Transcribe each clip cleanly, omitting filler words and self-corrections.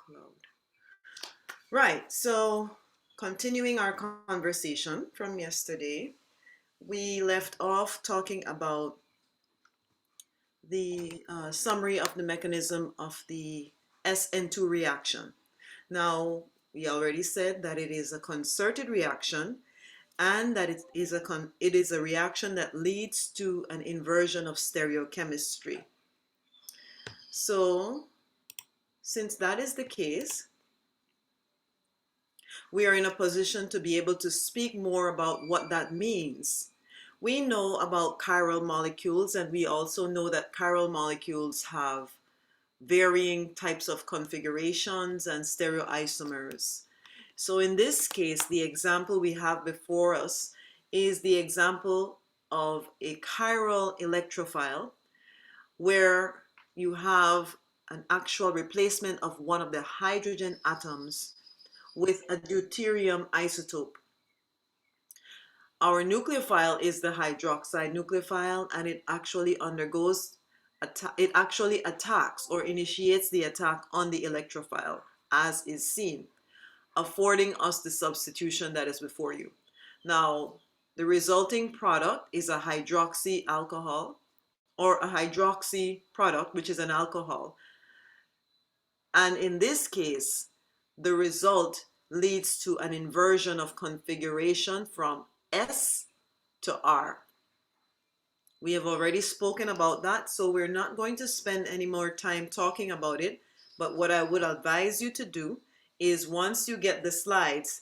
load. Right, so continuing our conversation from yesterday, we left off talking about the summary of the mechanism of the SN2 reaction. Now, we already said that it is a concerted reaction and that it is a reaction that leads to an inversion of stereochemistry. So, since that is the case, we are in a position to be able to speak more about what that means. We know about chiral molecules, and we also know that chiral molecules have varying types of configurations and stereoisomers. So in this case, the example we have before us is the example of a chiral electrophile, where you have an actual replacement of one of the hydrogen atoms with a deuterium isotope. Our nucleophile is the hydroxide nucleophile, and it actually attacks or initiates the attack on the electrophile, as is seen, affording us the substitution that is before you. Now, the resulting product is a hydroxy alcohol, or a hydroxy product, which is an alcohol. And in this case, the result leads to an inversion of configuration from S to R. We have already spoken about that, so we're not going to spend any more time talking about it. But what I would advise you to do is, once you get the slides,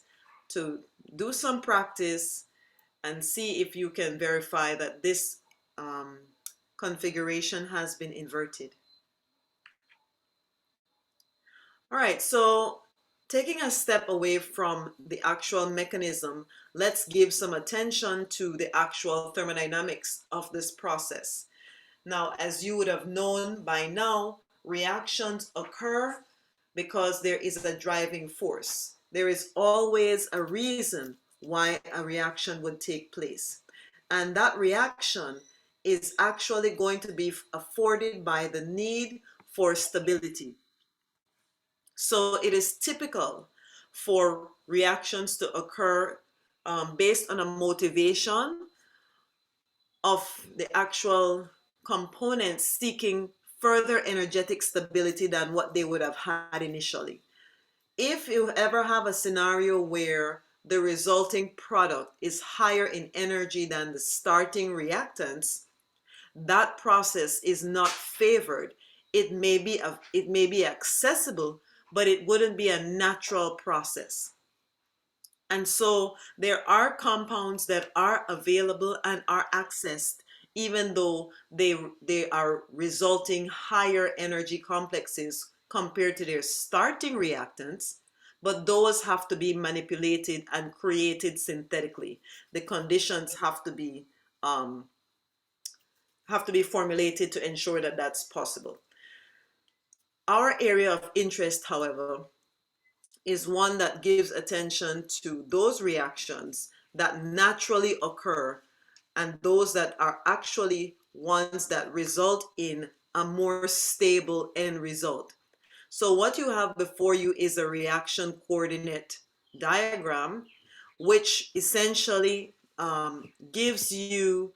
to do some practice and see if you can verify that this configuration has been inverted. All right, so taking a step away from the actual mechanism, let's give some attention to the actual thermodynamics of this process. Now, as you would have known by now, reactions occur because there is a driving force. There is always a reason why a reaction would take place. And that reaction is actually going to be afforded by the need for stability. So it is typical for reactions to occur based on a motivation of the actual components seeking further energetic stability than what they would have had initially. If you ever have a scenario where the resulting product is higher in energy than the starting reactants, that process is not favored. It may be accessible, but it wouldn't be a natural process. And so there are compounds that are available and are accessed, even though they are resulting higher energy complexes compared to their starting reactants, but those have to be manipulated and created synthetically. The conditions have to be formulated to ensure that that's possible. Our area of interest, however, is one that gives attention to those reactions that naturally occur and those that are actually ones that result in a more stable end result. So what you have before you is a reaction coordinate diagram, which essentially gives you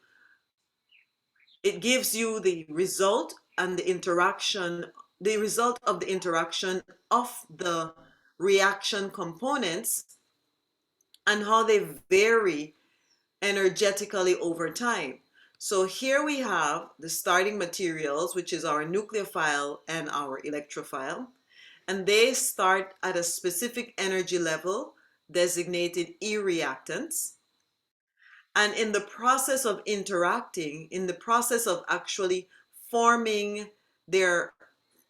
the result and the interaction, the result of the interaction of the reaction components and how they vary energetically over time. So here we have the starting materials, which is our nucleophile and our electrophile, and they start at a specific energy level designated E reactants. And in the process of interacting, in the process of actually forming their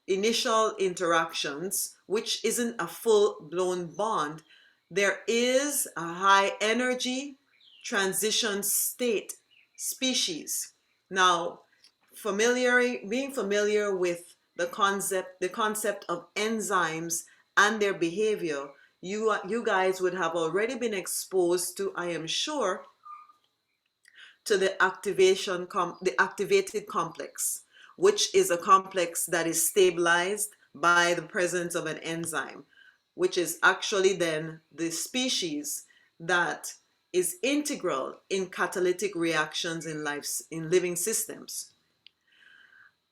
initial interactions, which isn't a full-blown bond, there is a high energy transition state species. Now, being familiar with the concept of enzymes and their behavior, you guys would have already been exposed to, I am sure, to the activated complex, which is a complex that is stabilized by the presence of an enzyme, which is actually then the species that is integral in catalytic reactions in living systems.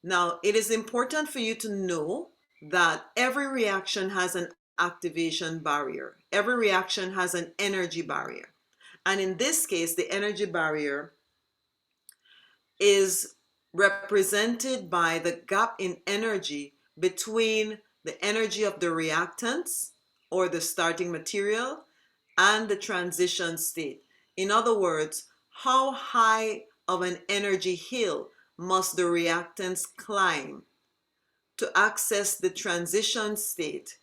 Now, it is important for you to know that every reaction has an activation barrier. Every reaction has an energy barrier. And in this case, the energy barrier is represented by the gap in energy between the energy of the reactants or the starting material and the transition state. In other words, how high of an energy hill must the reactants climb to access the transition state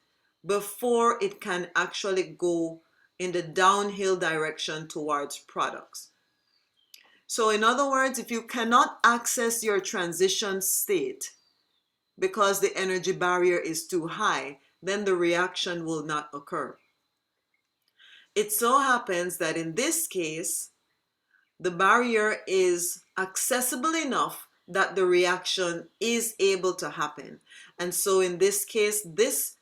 before it can actually go in the downhill direction towards products. So in other words, if you cannot access your transition state because the energy barrier is too high, then the reaction will not occur. It so happens that in this case, the barrier is accessible enough that the reaction is able to happen. And so in this case, this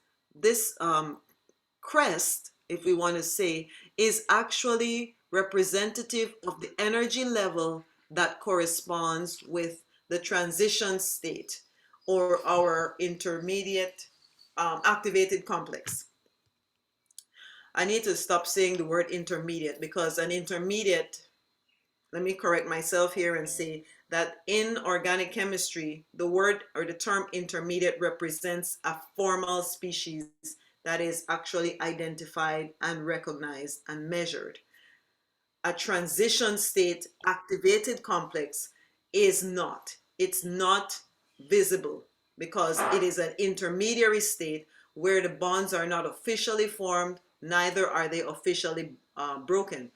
crest, if we want to say, is actually representative of the energy level that corresponds with the transition state or our intermediate activated complex. I need to stop saying the word intermediate because an intermediate, let me correct myself here and say that in organic chemistry, the word or the term intermediate represents a formal species that is actually identified and recognized and measured. A transition state activated complex is not. It's not visible because it is an intermediary state where the bonds are not officially formed, neither are they officially broken.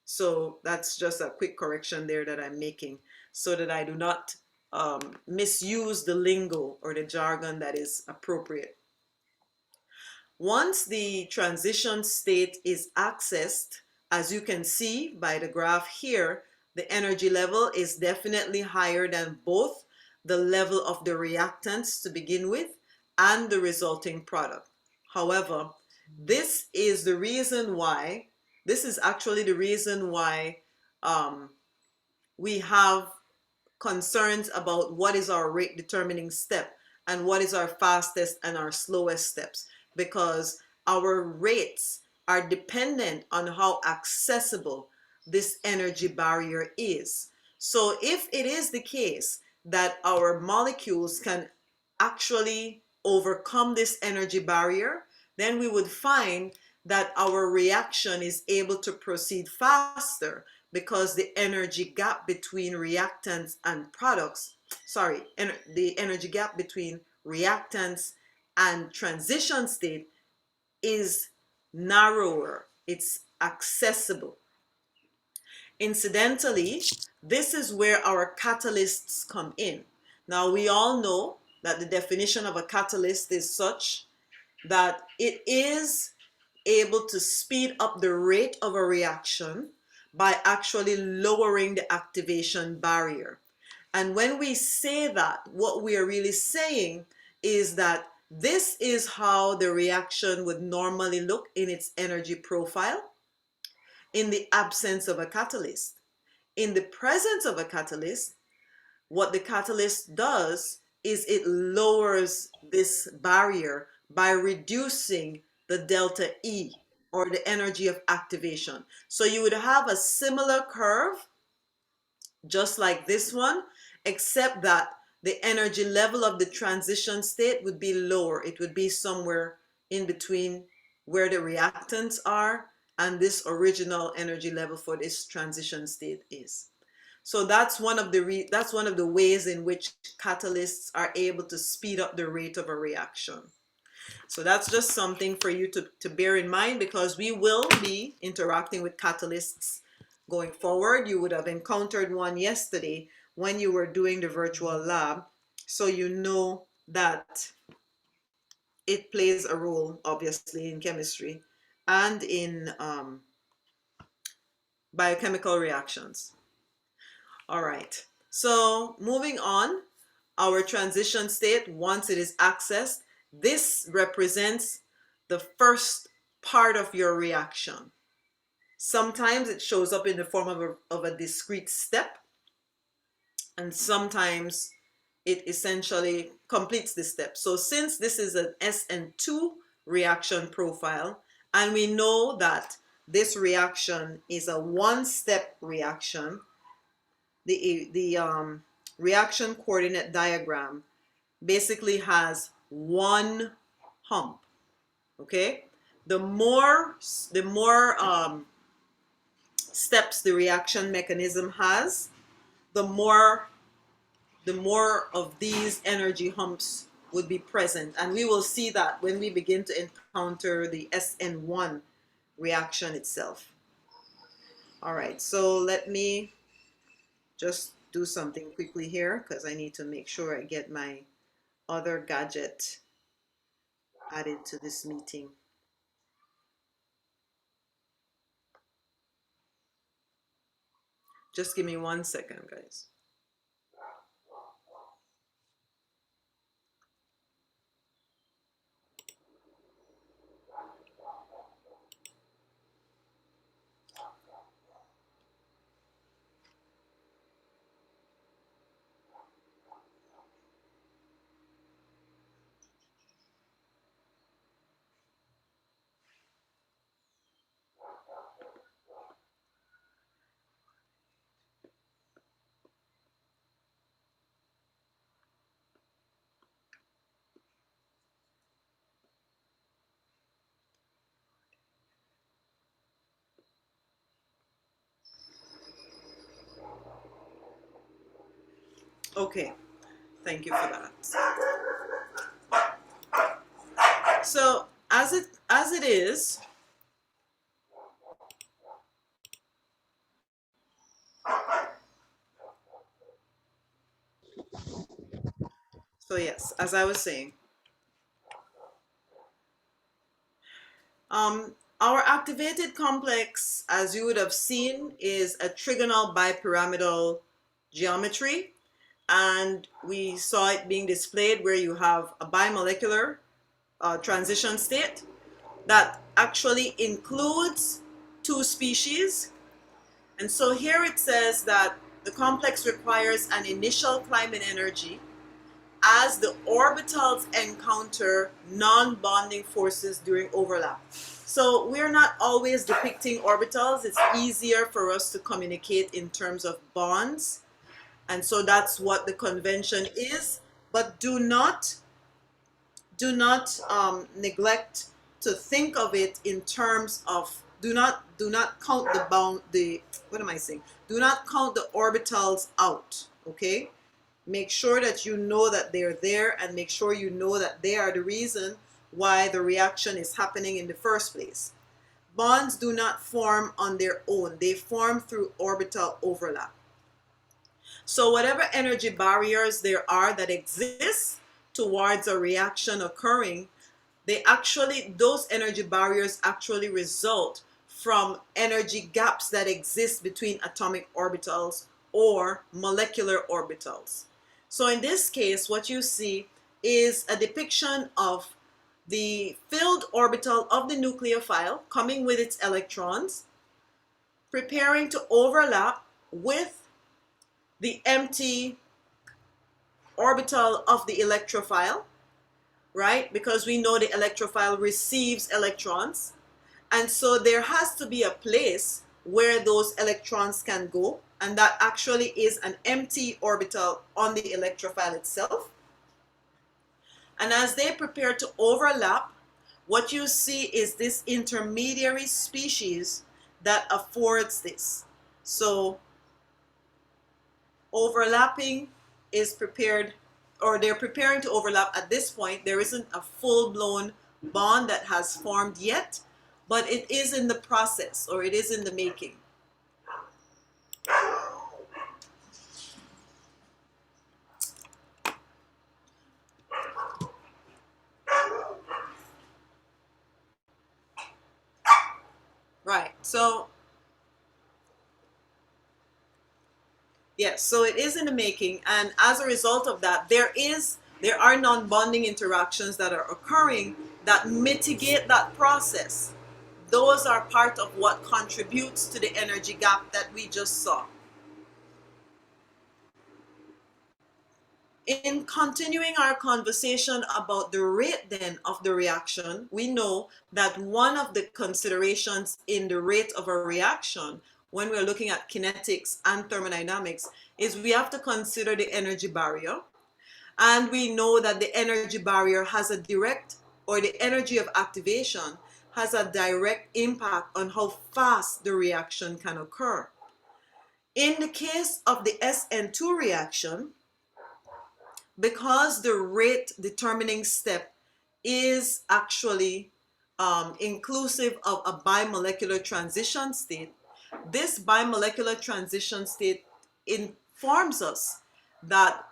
So that's just a quick correction there that I'm making so that I do not misuse the lingo or the jargon that is appropriate. Once the transition state is accessed, as you can see by the graph here, the energy level is definitely higher than both the level of the reactants to begin with and the resulting product. However, this is actually the reason why we have concerns about what is our rate determining step and what is our fastest and our slowest steps, because our rates are dependent on how accessible this energy barrier is. So if it is the case that our molecules can actually overcome this energy barrier, then we would find that our reaction is able to proceed faster because the energy gap between reactants and products, the energy gap between reactants and transition state is narrower. It's accessible. Incidentally, this is where our catalysts come in. Now, we all know that the definition of a catalyst is such that it is able to speed up the rate of a reaction by actually lowering the activation barrier. And when we say that, what we are really saying is that this is how the reaction would normally look in its energy profile in the absence of a catalyst. In the presence of a catalyst, what the catalyst does is it lowers this barrier by reducing the delta E, or the energy of activation. So you would have a similar curve just like this one, except that the energy level of the transition state would be lower. It would be somewhere in between where the reactants are and this original energy level for this transition state is. So that's one of the ways in which catalysts are able to speed up the rate of a reaction. So that's just something for you to bear in mind, because we will be interacting with catalysts going forward. You would have encountered one yesterday when you were doing the virtual lab, so you know that it plays a role, obviously, in chemistry and in biochemical reactions. All right, so moving on, our transition state, once it is accessed, This represents the first part of your reaction. Sometimes it shows up in the form of a discrete step, and sometimes it essentially completes the step. So since this is an SN2 reaction profile, and we know that this reaction is a one-step reaction, the reaction coordinate diagram basically has one hump. Okay, the more steps the reaction mechanism has, the more of these energy humps would be present, and we will see that when we begin to encounter the SN1 reaction itself. All right, so let me just do something quickly here because I need to make sure I get my other gadget added to this meeting. Just give me 1 second, guys. Okay, thank you for that. So as it is, so yes, as I was saying, our activated complex, as you would have seen, is a trigonal bipyramidal geometry, and we saw it being displayed where you have a bimolecular transition state that actually includes two species. And so here it says that the complex requires an initial Klein energy as the orbitals encounter non-bonding forces during overlap. So we're not always depicting orbitals. It's easier for us to communicate in terms of bonds. And so that's what the convention is. But do not neglect to think of it in terms of, do not count what am I saying? Do not count the orbitals out, okay? Make sure that you know that they're there, and make sure you know that they are the reason why the reaction is happening in the first place. Bonds do not form on their own. They form through orbital overlap. So whatever energy barriers there are that exist towards a reaction occurring, those energy barriers actually result from energy gaps that exist between atomic orbitals or molecular orbitals. So in this case, what you see is a depiction of the filled orbital of the nucleophile coming with its electrons, preparing to overlap with the empty orbital of the electrophile, right? Because we know the electrophile receives electrons. And so there has to be a place where those electrons can go, and that actually is an empty orbital on the electrophile itself. And as they prepare to overlap, what you see is this intermediary species that affords this. So overlapping is prepared, or they're preparing to overlap. At this point, there isn't a full-blown bond that has formed yet, but it is in the process, or it is in the making. Right, so yes, so it is in the making, and as a result of that, there is There are non-bonding interactions that are occurring that mitigate that process. Those are part of what contributes to the energy gap that we just saw. In continuing our conversation about the rate then of the reaction, we know that one of the considerations in the rate of a reaction when we're looking at kinetics and thermodynamics is we have to consider the energy barrier. And we know that the energy barrier has a direct, or the energy of activation has a direct impact on how fast the reaction can occur. In the case of the SN2 reaction, because the rate determining step is actually inclusive of a bimolecular transition state, this bimolecular transition state informs us that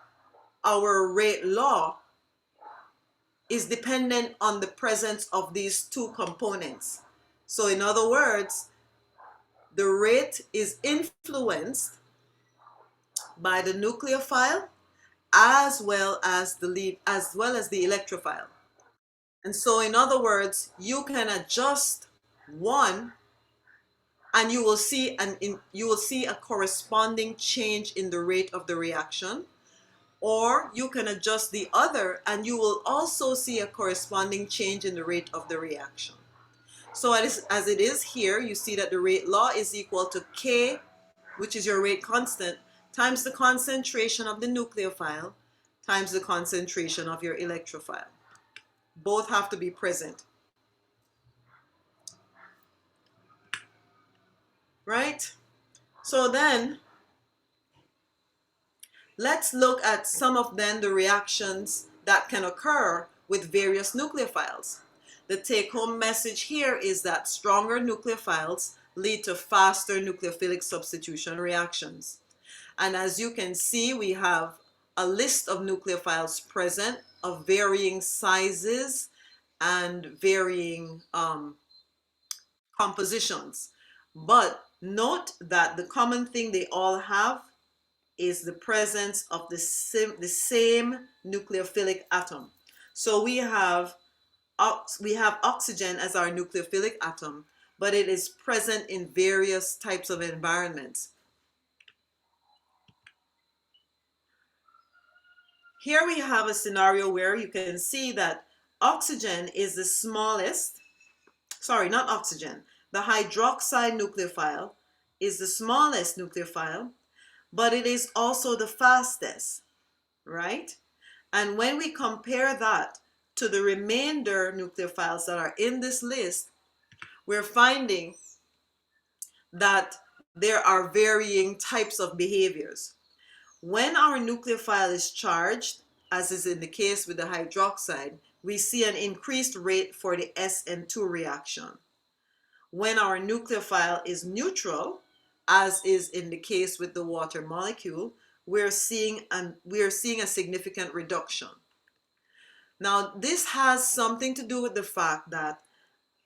our rate law is dependent on the presence of these two components. So in other words, the rate is influenced by the nucleophile as well as the electrophile. And so in other words, you can adjust one and you will see a corresponding change in the rate of the reaction, or you can adjust the other and you will also see a corresponding change in the rate of the reaction. So as it is here, you see that the rate law is equal to K, which is your rate constant, times the concentration of the nucleophile times the concentration of your electrophile. Both have to be present. Right? So then, let's look at some of then the reactions that can occur with various nucleophiles. The take-home message here is that stronger nucleophiles lead to faster nucleophilic substitution reactions. And as you can see, we have a list of nucleophiles present of varying sizes and varying compositions. But note that the common thing they all have is the presence of the same nucleophilic atom. So we have oxygen as our nucleophilic atom, but it is present in various types of environments. Here we have a scenario where you can see that oxygen is the smallest, sorry, not oxygen, the hydroxide nucleophile is the smallest nucleophile, but it is also the fastest, right? And when we compare that to the remainder nucleophiles that are in this list, we're finding that there are varying types of behaviors. When our nucleophile is charged, as is in the case with the hydroxide, we see an increased rate for the SN2 reaction. When our nucleophile is neutral, as is in the case with the water molecule, we're seeing a significant reduction. Now, this has something to do with the fact that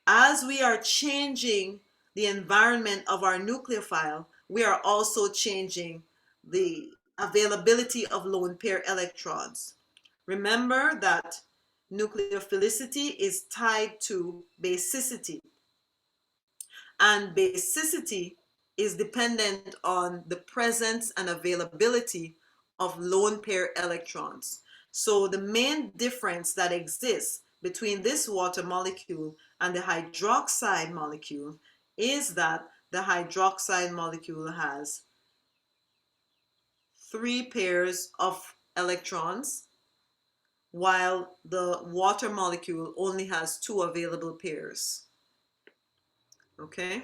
as we are changing the environment of our nucleophile, we are also changing the availability of lone pair electrons. Remember that nucleophilicity is tied to basicity, and basicity is dependent on the presence and availability of lone pair electrons. So the main difference that exists between this water molecule and the hydroxide molecule is that the hydroxide molecule has 3 pairs of electrons, while the water molecule only has 2 available pairs. Okay?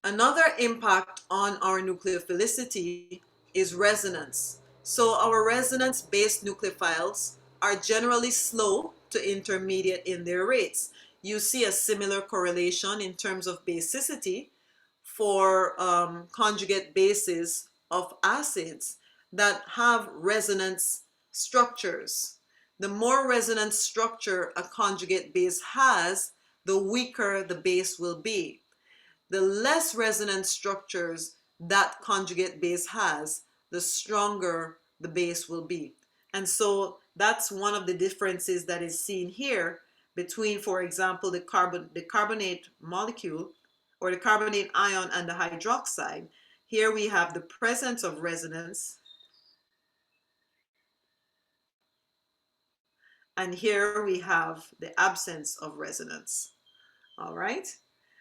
Another impact on our nucleophilicity is resonance. So our resonance-based nucleophiles are generally slow to intermediate in their rates. You see a similar correlation in terms of basicity for conjugate bases of acids that have resonance structures. The more resonance structure a conjugate base has, the weaker the base will be. The less resonance structures that conjugate base has, the stronger the base will be. And so that's one of the differences that is seen here between, for example, the carbonate molecule or the carbonate ion and the hydroxide. Here we have the presence of resonance, and here we have the absence of resonance. All right.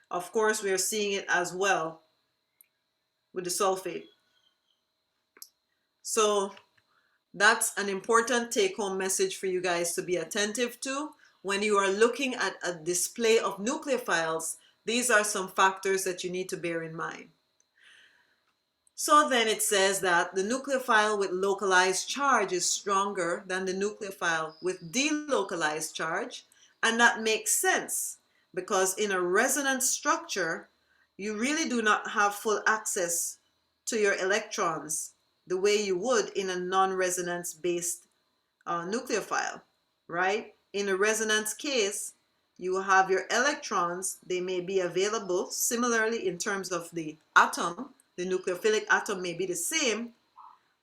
Of course, we are seeing it as well with the sulfate. So that's an important take-home message for you guys to be attentive to. When you are looking at a display of nucleophiles, these are some factors that you need to bear in mind. So then it says that the nucleophile with localized charge is stronger than the nucleophile with delocalized charge. And that makes sense because in a resonance structure, you really do not have full access to your electrons the way you would in a non-resonance based nucleophile, right? In a resonance case, you have your electrons, they may be available similarly in terms of the atom. The nucleophilic atom may be the same,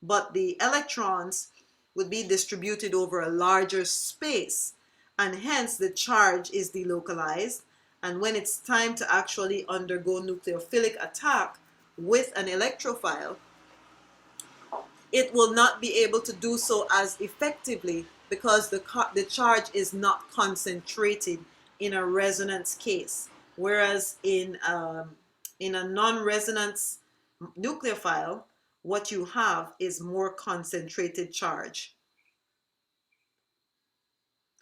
but the electrons would be distributed over a larger space, and hence the charge is delocalized. And when it's time to actually undergo nucleophilic attack with an electrophile, it will not be able to do so as effectively because the charge is not concentrated in a resonance case. Whereas in a non-resonance nucleophile, what you have is more concentrated charge.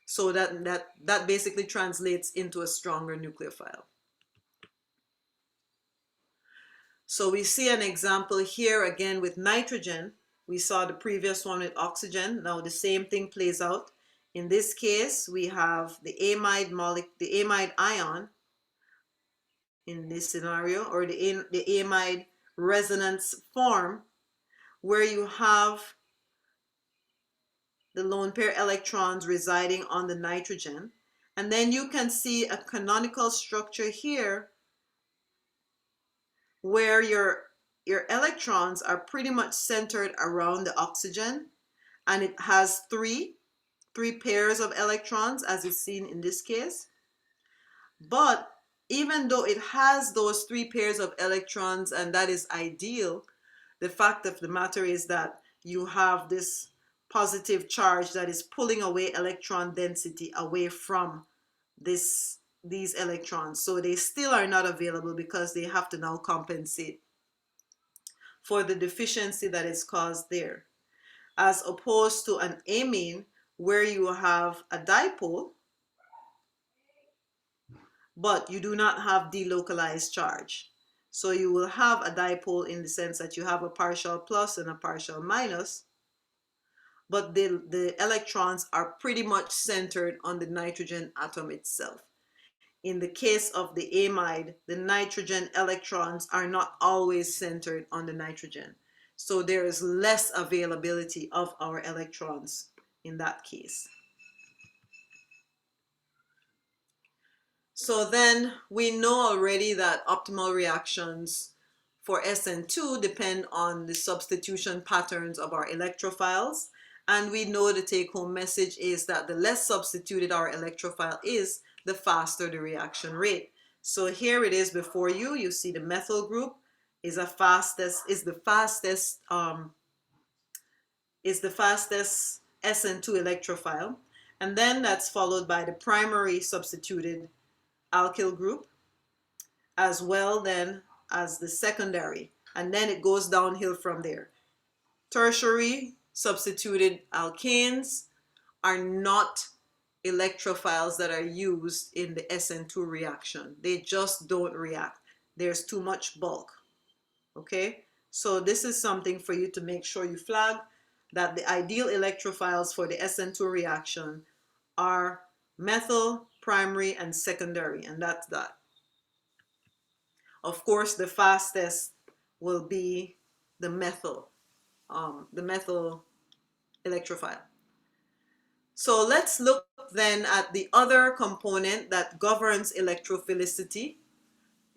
So that basically translates into a stronger nucleophile. So we see an example here again with nitrogen. We saw the previous one with oxygen. Now the same thing plays out. In this case, we have the amide ion in this scenario, or the amide resonance form, where you have the lone pair electrons residing on the nitrogen. And then you can see a canonical structure here where your electrons are pretty much centered around the oxygen, and it has three pairs of electrons as is seen in this case. But even though it has those three pairs of electrons and that is ideal, the fact of the matter is that you have this positive charge that is pulling away electron density away from these electrons. So they still are not available because they have to now compensate for the deficiency that is caused there, as opposed to an amine where you have a dipole but you do not have delocalized charge. So you will have a dipole in the sense that you have a partial plus and a partial minus, but the electrons are pretty much centered on the nitrogen atom itself. In the case of the amide, the nitrogen electrons are not always centered on the nitrogen. So there is less availability of our electrons in that case. So then we know already that optimal reactions for SN2 depend on the substitution patterns of our electrophiles. And we know the take-home message is that the less substituted our electrophile is, the faster the reaction rate. So here it is before you. You see the methyl group is the fastest SN2 electrophile. And then that's followed by the primary substituted alkyl group, as well then as the secondary, and then it goes downhill from there. Tertiary substituted alkanes are not electrophiles that are used in the SN2 reaction. They just don't react. There's too much bulk. Okay, so this is something for you to make sure you flag, that the ideal electrophiles for the SN2 reaction are methyl, primary, and secondary, and that's that. Of course, the fastest will be the methyl electrophile. So let's look then at the other component that governs electrophilicity.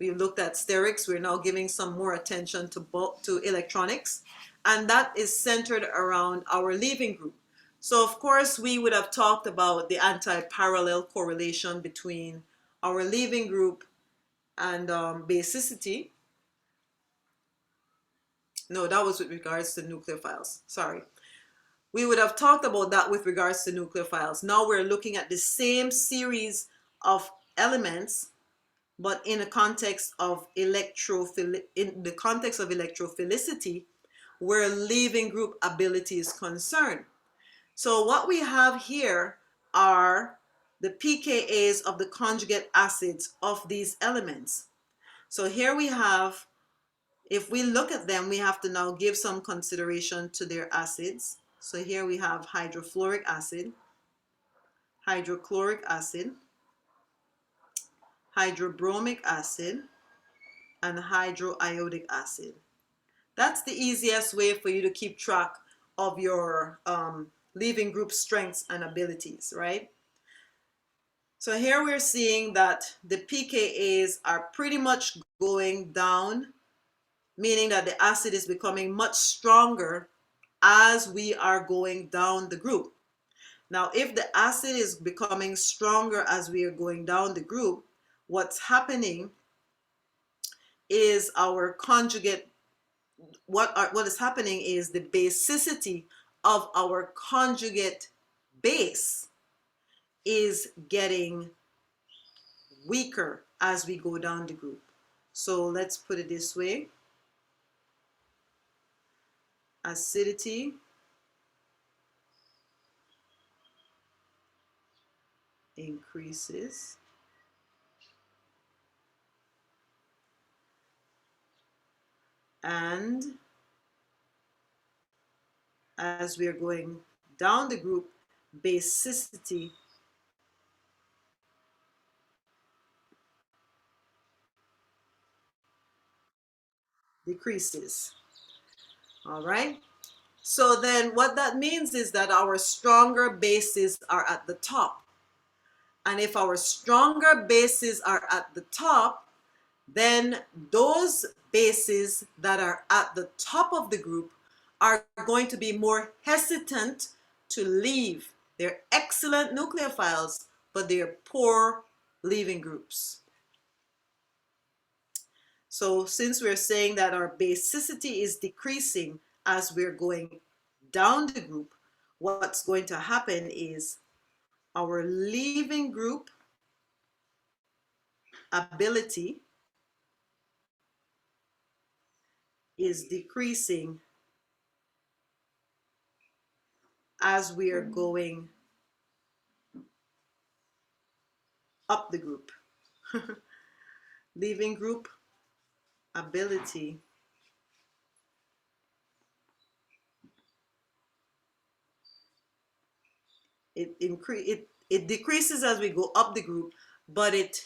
We looked at sterics. We're now giving some more attention to electronics. and that is centered around our leaving group. So of course we would have talked about the anti-parallel correlation between our leaving group and basicity. No, that was with regards to nucleophiles. Sorry. We would have talked about that with regards to nucleophiles. Now we're looking at the same series of elements, but in the context of electrophilicity, where leaving group ability is concerned. So what we have here are the pKa's of the conjugate acids of these elements. So here we have, if we look at them, we have to now give some consideration to their acids. So here we have hydrofluoric acid, hydrochloric acid, hydrobromic acid, and hydroiodic acid. That's the easiest way for you to keep track of your leaving group strengths and abilities, right? So here we're seeing that the pKa's are pretty much going down, meaning that the acid is becoming much stronger as we are going down the group. Now, if the acid is becoming stronger as we are going down the group, what's happening is our conjugate, what is happening is the basicity of our conjugate base is getting weaker as we go down the group. So let's put it this way. Acidity increases and as we are going down the group, basicity decreases. All right. So then what that means is that our stronger bases are at the top. And if our stronger bases are at the top, then those bases that are at the top of the group are going to be more hesitant to leave. They're excellent nucleophiles, but they're poor leaving groups. So since we're saying that our basicity is decreasing as we're going down the group, what's going to happen is our leaving group ability is decreasing as we are going up the group. Leaving group ability it decreases as we go up the group, but it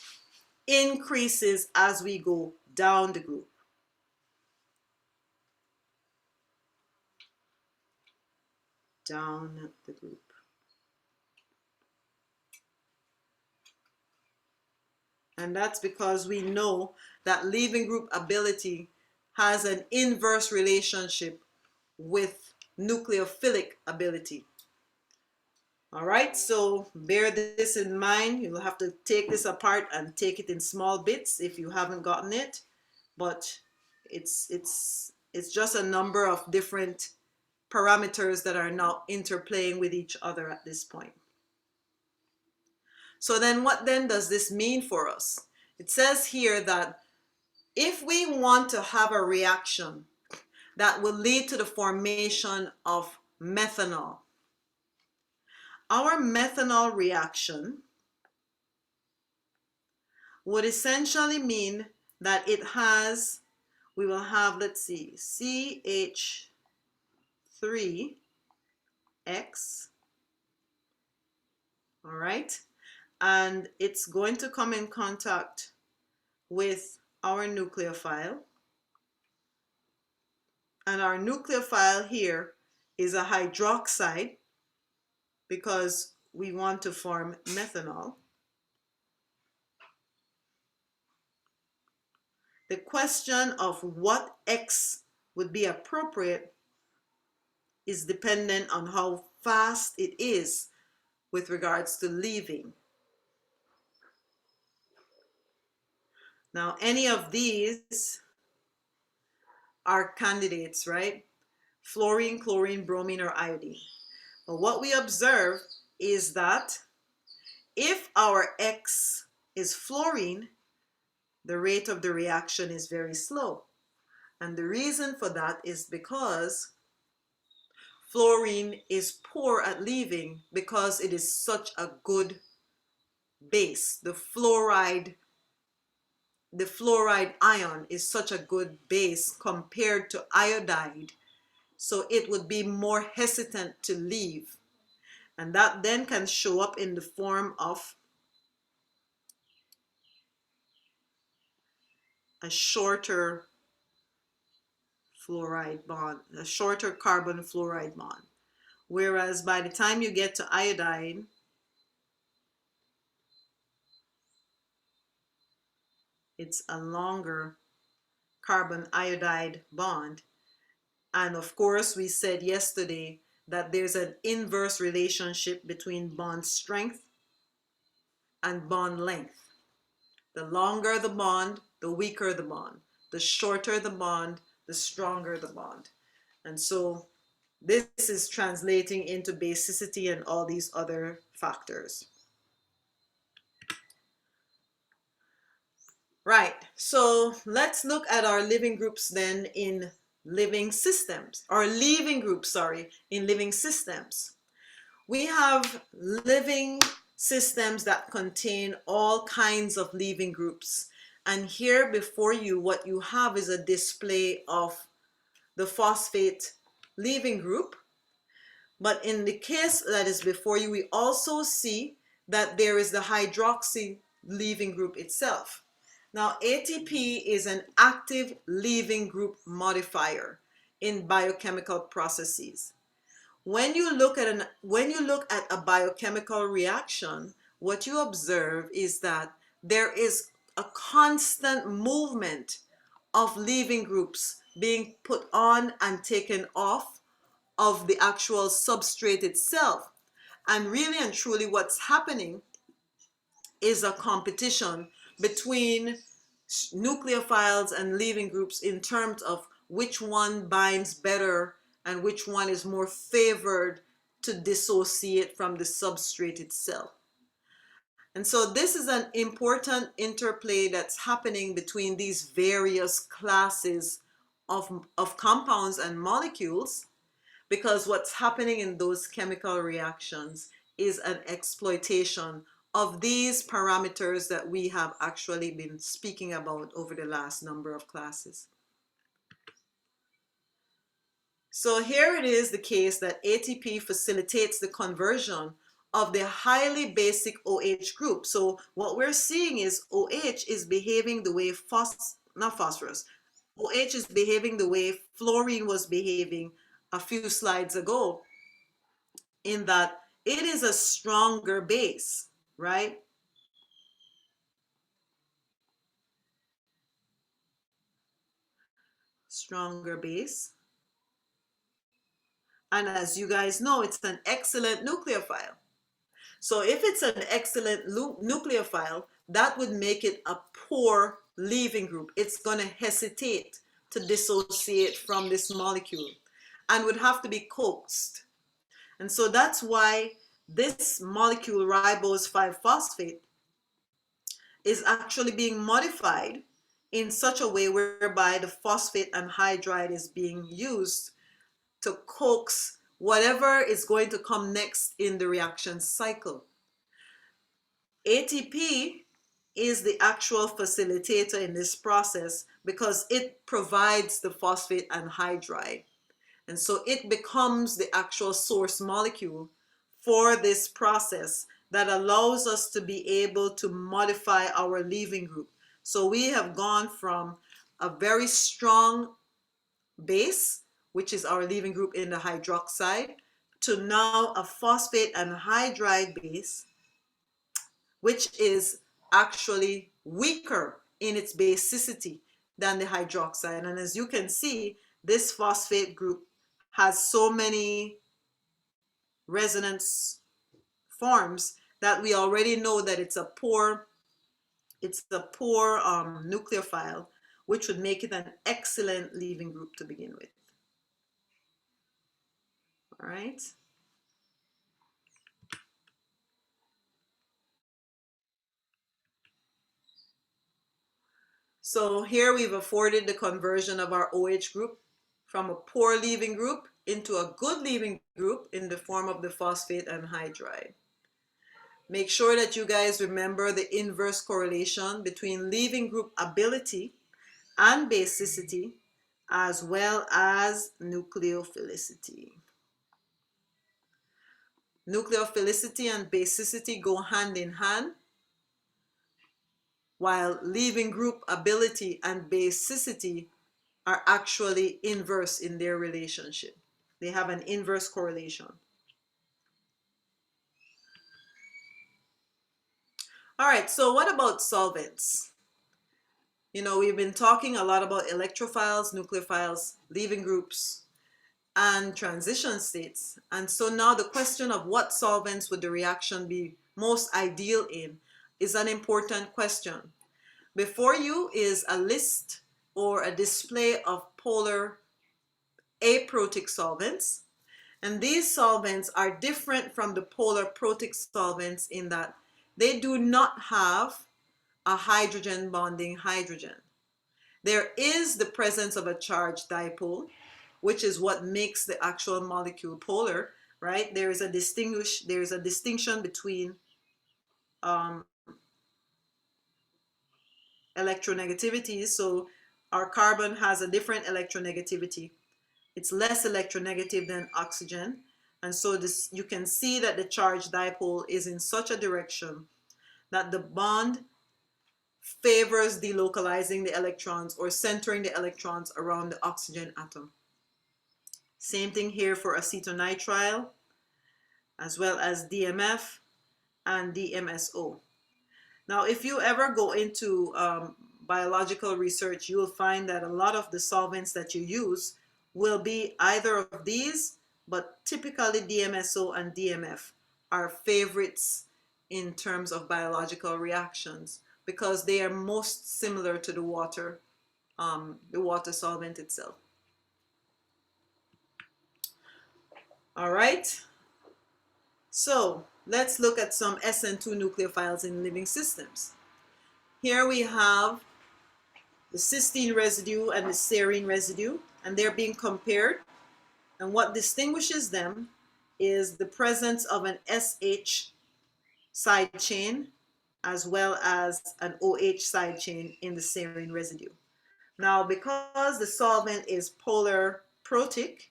increases as we go down the group. Down the group. And that's because we know that leaving group ability has an inverse relationship with nucleophilic ability. All right, so bear this in mind. You'll have to take this apart and take it in small bits if you haven't gotten it, but it's just a number of different parameters that are now interplaying with each other at this point. So then what then does this mean for us? It says here that if we want to have a reaction that will lead to the formation of methanol, our methanol reaction would essentially mean that it has, we will have, let's see, CH3X, all right? And it's going to come in contact with our nucleophile. And our nucleophile here is a hydroxide because we want to form methanol. The question of what X would be appropriate is dependent on how fast it is with regards to leaving. Now, any of these are candidates, right? Fluorine, chlorine, bromine, or iodine. But what we observe is that if our X is fluorine, the rate of the reaction is very slow. And the reason for that is because fluorine is poor at leaving because it is such a good base. The fluoride ion is such a good base compared to iodide. So it would be more hesitant to leave. And that then can show up in the form of a shorter fluoride bond, a shorter carbon fluoride bond. Whereas by the time you get to iodine, it's a longer carbon iodide bond. And of course, we said yesterday that there's an inverse relationship between bond strength and bond length. The longer the bond, the weaker the bond. The shorter the bond, the stronger the bond. And so this is translating into basicity and all these other factors. Right, so let's look at our living groups then in living systems, or leaving groups, sorry, in living systems. We have living systems that contain all kinds of leaving groups. And here before you, what you have is a display of the phosphate leaving group. But in the case that is before you, we also see that there is the hydroxy leaving group itself. Now, ATP is an active leaving group modifier in biochemical processes. When you look at a biochemical reaction, what you observe is that there is a constant movement of leaving groups being put on and taken off of the actual substrate itself. And really and truly what's happening is a competition between nucleophiles and leaving groups in terms of which one binds better and which one is more favored to dissociate from the substrate itself. And so this is an important interplay that's happening between these various classes of compounds and molecules, because what's happening in those chemical reactions is an exploitation of these parameters that we have actually been speaking about over the last number of classes. So here it is the case that ATP facilitates the conversion of the highly basic OH group. So what we're seeing is OH is behaving the way OH is behaving the way fluorine was behaving a few slides ago, in that it is a stronger base, right? Stronger base. And as you guys know, it's an excellent nucleophile. So if it's an excellent nucleophile, that would make it a poor leaving group. It's going to hesitate to dissociate from this molecule and would have to be coaxed. And so that's why this molecule, ribose 5-phosphate, is actually being modified in such a way whereby the phosphate anhydride is being used to coax whatever is going to come next in the reaction cycle. ATP is the actual facilitator in this process because it provides the phosphate anhydride. And so it becomes the actual source molecule for this process that allows us to be able to modify our leaving group. So we have gone from a very strong base, which is our leaving group in the hydroxide, to now a phosphate anhydride base, which is actually weaker in its basicity than the hydroxide. And as you can see, this phosphate group has so many resonance forms that we already know that it's a poor nucleophile, which would make it an excellent leaving group to begin with. All right. So here we've afforded the conversion of our OH group from a poor leaving group into a good leaving group in the form of the phosphate anhydride. Make sure that you guys remember the inverse correlation between leaving group ability and basicity, as well as nucleophilicity. Nucleophilicity and basicity go hand in hand, while leaving group ability and basicity are actually inverse in their relationship. They have an inverse correlation. All right, so what about solvents? You know, we've been talking a lot about electrophiles, nucleophiles, leaving groups, and transition states. And so now the question of what solvents would the reaction be most ideal in is an important question. Before you is a list or a display of polar aprotic solvents. And these solvents are different from the polar protic solvents in that they do not have a hydrogen bonding hydrogen. There is the presence of a charged dipole, which is what makes the actual molecule polar, right? There is a distinction between electronegativities. So our carbon has a different electronegativity. It's less electronegative than oxygen. And so this, you can see that the charged dipole is in such a direction that the bond favors delocalizing the electrons or centering the electrons around the oxygen atom. Same thing here for acetonitrile, as well as DMF and DMSO. Now, if you ever go into biological research, you will find that a lot of the solvents that you use will be either of these, but typically DMSO and DMF are favorites in terms of biological reactions because they are most similar to the water solvent itself. All right, so let's look at some SN2 nucleophiles in living systems. Here we have the cysteine residue and the serine residue, and they're being compared. And what distinguishes them is the presence of an SH side chain as well as an OH side chain in the serine residue. Now, because the solvent is polar protic,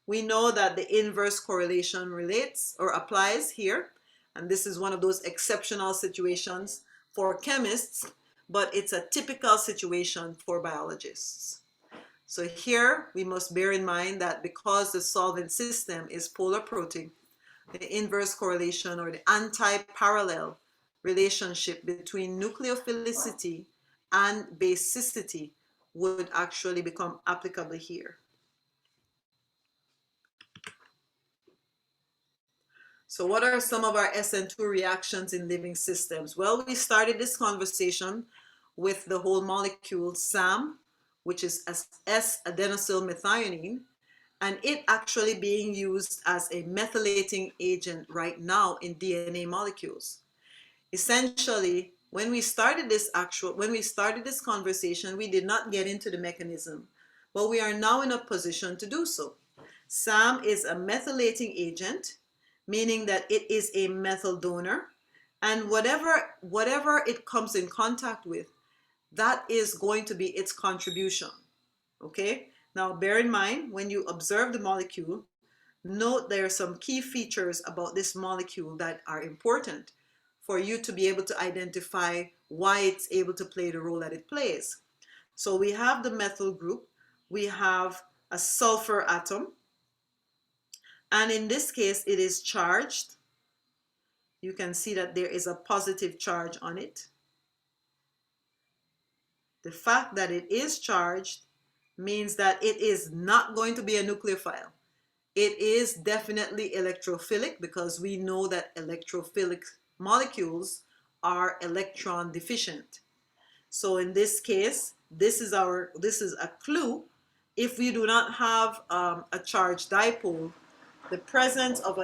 we know that the inverse correlation relates or applies here. And this is one of those exceptional situations for chemists, but it's a typical situation for biologists. So here we must bear in mind that because the solvent system is polar protic, the inverse correlation or the anti-parallel relationship between nucleophilicity and basicity would actually become applicable here. So what are some of our SN2 reactions in living systems? Well, we started this conversation with the whole molecule SAM, which is S-adenosyl methionine, and it actually being used as a methylating agent right now in DNA molecules. Essentially, when we started this conversation, we did not get into the mechanism, but we are now in a position to do so. SAM is a methylating agent, meaning that it is a methyl donor, and whatever it comes in contact with, that is going to be its contribution. Okay, now bear in mind when you observe the molecule, note there are some key features about this molecule that are important for you to be able to identify why it's able to play the role that it plays. So we have the methyl group, we have a sulfur atom, and in this case it is charged. You can see that there is a positive charge on it. The fact that it is charged means that it is not going to be a nucleophile. It is definitely electrophilic because we know that electrophilic molecules are electron deficient. So in this case, this is a clue. If we do not have a charged dipole, the presence of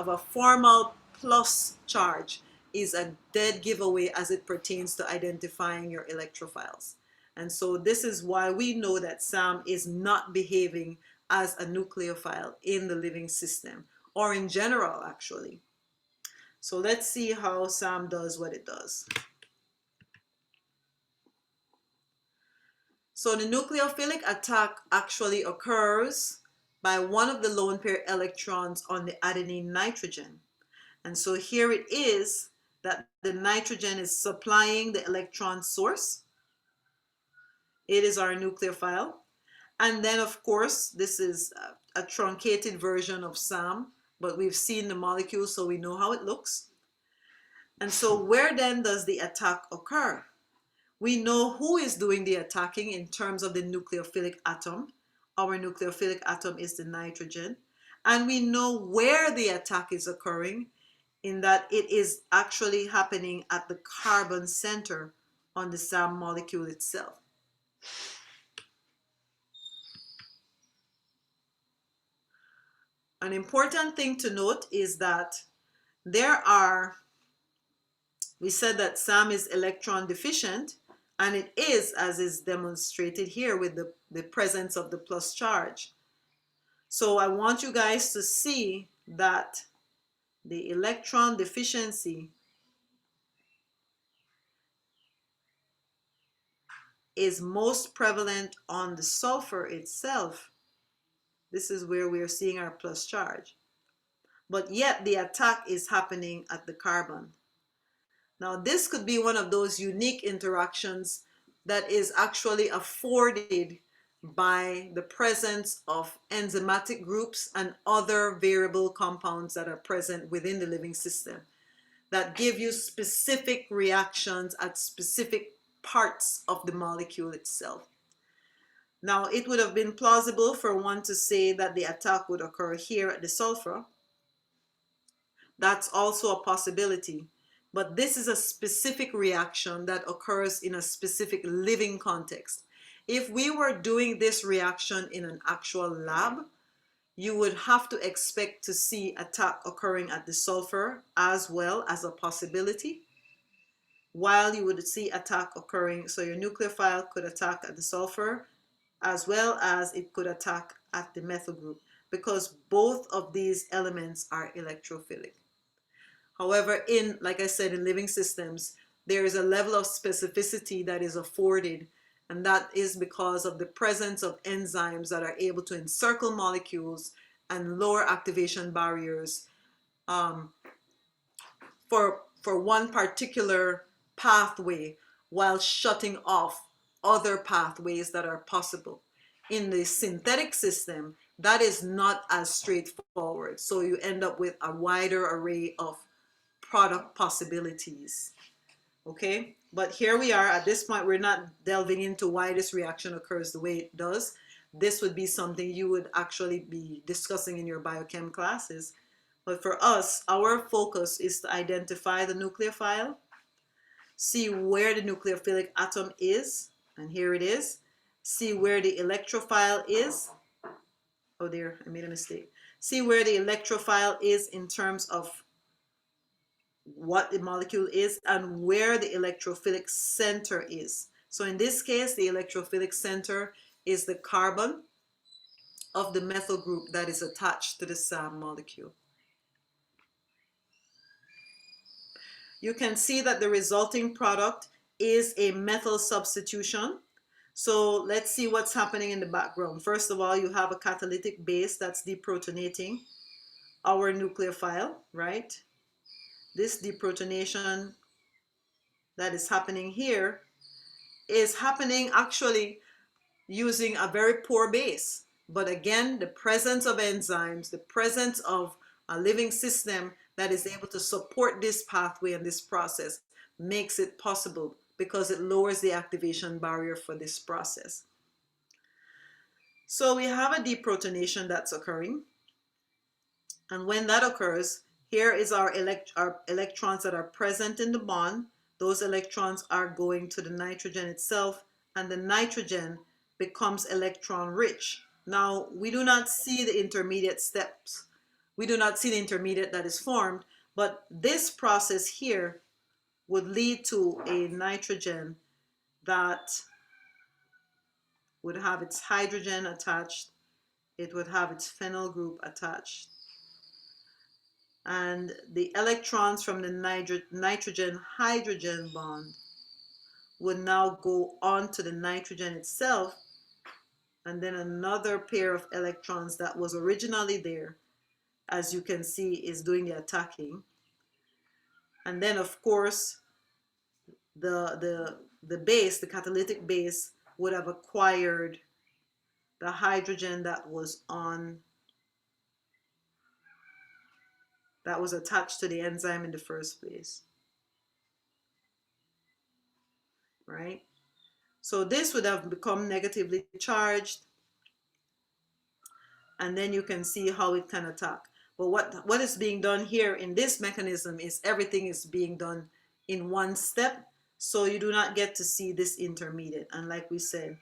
a formal plus charge is a dead giveaway as it pertains to identifying your electrophiles. And so this is why we know that SAM is not behaving as a nucleophile in the living system, or in general actually. So let's see how SAM does what it does. So the nucleophilic attack actually occurs by one of the lone pair electrons on the adenine nitrogen. And so here it is that the nitrogen is supplying the electron source. It is our nucleophile. And then of course, this is a truncated version of SAM, but we've seen the molecule so we know how it looks. And so where then does the attack occur? We know who is doing the attacking in terms of the nucleophilic atom. Our nucleophilic atom is the nitrogen. And we know where the attack is occurring, in that it is actually happening at the carbon center on the SAM molecule itself. An important thing to note is that we said that SAM is electron deficient, and it is, as is demonstrated here with the presence of the plus charge. So I want you guys to see that the electron deficiency is most prevalent on the sulfur itself. This is where we are seeing our plus charge. But yet the attack is happening at the carbon. Now this could be one of those unique interactions that is actually afforded by the presence of enzymatic groups and other variable compounds that are present within the living system that give you specific reactions at specific parts of the molecule itself. Now, it would have been plausible for one to say that the attack would occur here at the sulfur. That's also a possibility. But this is a specific reaction that occurs in a specific living context. If we were doing this reaction in an actual lab, you would have to expect to see attack occurring at the sulfur as well as a possibility, while you would see attack occurring, so your nucleophile could attack at the sulfur as well as it could attack at the methyl group, because both of these elements are electrophilic. However, like I said, in living systems, there is a level of specificity that is afforded, and that is because of the presence of enzymes that are able to encircle molecules and lower activation barriers for one particular pathway while shutting off other pathways that are possible. In the synthetic system, that is not as straightforward. So you end up with a wider array of product possibilities. Okay, but here we are. At this point, we're not delving into why this reaction occurs the way it does. This would be something you would actually be discussing in your biochem classes. But for us, our focus is to identify the nucleophile, see where the nucleophilic atom is, and here it is. See where the electrophile is. Oh dear, I made a mistake. See where the electrophile is in terms of what the molecule is and where the electrophilic center is. So in this case, the electrophilic center is the carbon of the methyl group that is attached to the SAM molecule. You can see that the resulting product is a methyl substitution. So let's see what's happening in the background. First of all, you have a catalytic base that's deprotonating our nucleophile, right? This deprotonation that is happening here is happening actually using a very poor base. But again, the presence of enzymes, the presence of a living system that is able to support this pathway and this process makes it possible, because it lowers the activation barrier for this process. So we have a deprotonation that's occurring. And when that occurs, here is our electrons that are present in the bond. Those electrons are going to the nitrogen itself, and the nitrogen becomes electron rich. Now, we do not see the intermediate steps. We do not see the intermediate that is formed, but this process here would lead to a nitrogen that would have its hydrogen attached. It would have its phenyl group attached. And the electrons from the nitrogen-hydrogen bond would now go on to the nitrogen itself, and then another pair of electrons that was originally there, as you can see, is doing the attacking. And then, of course, the base, the catalytic base, would have acquired the hydrogen that was attached to the enzyme in the first place, right? So this would have become negatively charged, and then you can see how it can attack. But what is being done here in this mechanism is everything is being done in one step, so you do not get to see this intermediate. And like we said,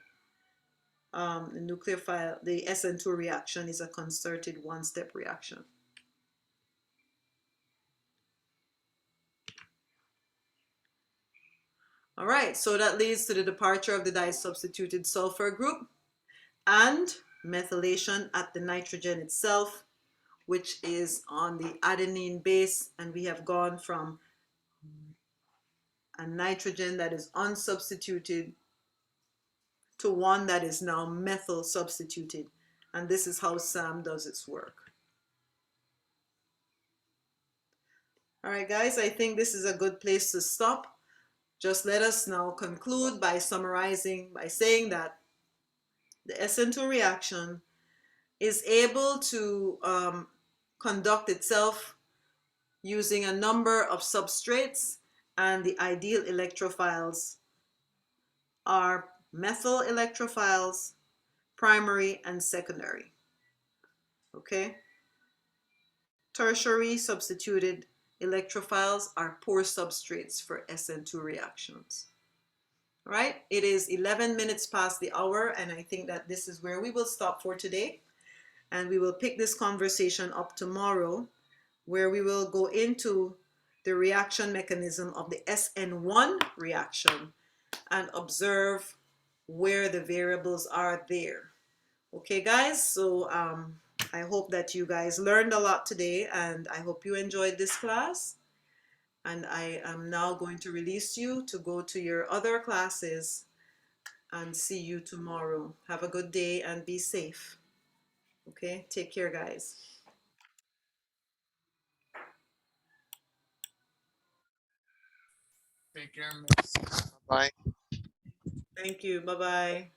the nucleophile, the SN2 reaction is a concerted one-step reaction. All right, so that leads to the departure of the disubstituted sulfur group and methylation at the nitrogen itself, which is on the adenine base, and we have gone from a nitrogen that is unsubstituted to one that is now methyl substituted. And this is how SAM does its work. All right, guys, I think this is a good place to stop. Just let us now conclude by summarizing, by saying that the SN2 reaction is able to conduct itself using a number of substrates, and the ideal electrophiles are methyl electrophiles, primary and secondary. Okay? Tertiary substituted electrophiles are poor substrates for SN2 reactions. All right, it is 11 minutes past the hour, and I think that this is where we will stop for today. And we will pick this conversation up tomorrow, where we will go into the reaction mechanism of the SN1 reaction and observe where the variables are there. Okay, guys, so I hope that you guys learned a lot today, and I hope you enjoyed this class. And I am now going to release you to go to your other classes, and see you tomorrow. Have a good day and be safe. Okay, take care, guys. Take care, miss. Bye. Thank you. Bye bye.